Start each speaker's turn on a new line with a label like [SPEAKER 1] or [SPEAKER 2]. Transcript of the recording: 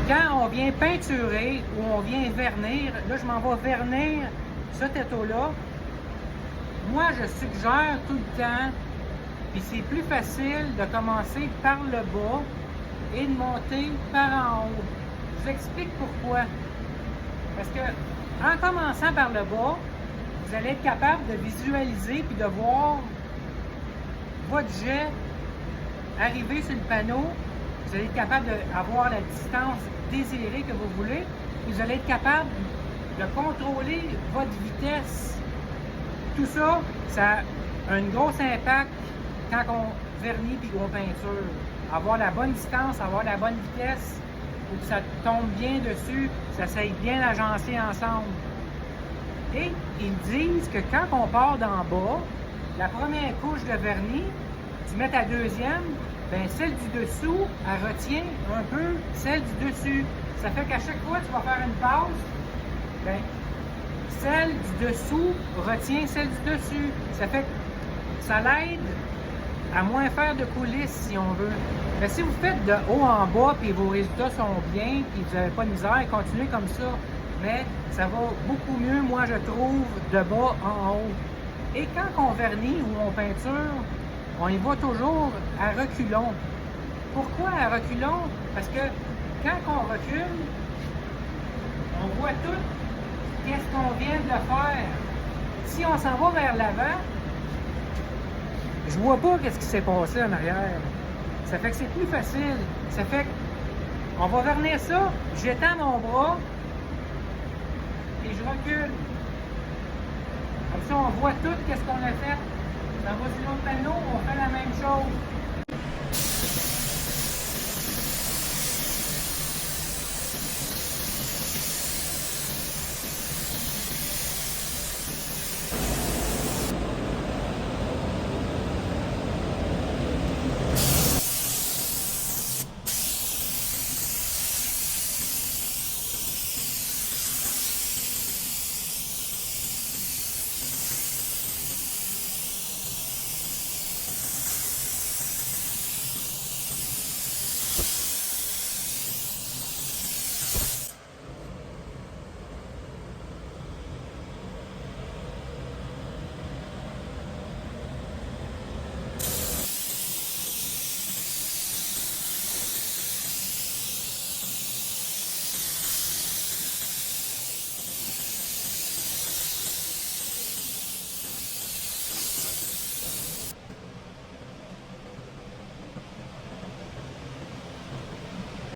[SPEAKER 1] quand on vient peinturer ou on vient vernir, là je m'en vais vernir ce této-là, moi je suggère tout le temps, puis c'est plus facile de commencer par le bas et de monter par en haut. Je vous explique pourquoi. Parce que en commençant par le bas, vous allez être capable de visualiser puis de voir votre jet arriver sur le panneau. Vous allez être capable d'avoir la distance désirée que vous voulez. Vous allez être capable de contrôler votre vitesse. Tout ça, ça a un gros impact quand on vernit et qu'on peinture. Avoir la bonne distance, avoir la bonne vitesse, pour que ça tombe bien dessus, ça s'aille bien agencé ensemble. Et ils disent que quand on part d'en bas, la première couche de vernis, tu mets ta deuxième, ben celle du dessous, elle retient un peu celle du dessus. Ça fait qu'à chaque fois que tu vas faire une passe, ben, celle du dessous retient celle du dessus. Ça fait que ça l'aide à moins faire de coulisses, si on veut. Mais si vous faites de haut en bas, puis vos résultats sont bien, puis vous n'avez pas de misère, continuez comme ça. Mais ça va beaucoup mieux, moi, je trouve, de bas en haut. Et quand on vernit ou on peinture, on y va toujours à reculons. Pourquoi à reculons? Parce que quand on recule, on voit tout qu'est-ce qu'on vient de faire. Si on s'en va vers l'avant, je vois pas qu'est-ce qui s'est passé en arrière. Ça fait que c'est plus facile. Ça fait qu'on va vernir ça, j'étends mon bras et je recule. Comme ça, on voit tout qu'est-ce qu'on a fait. Ça va sur l'autre panneau, on fait la même chose.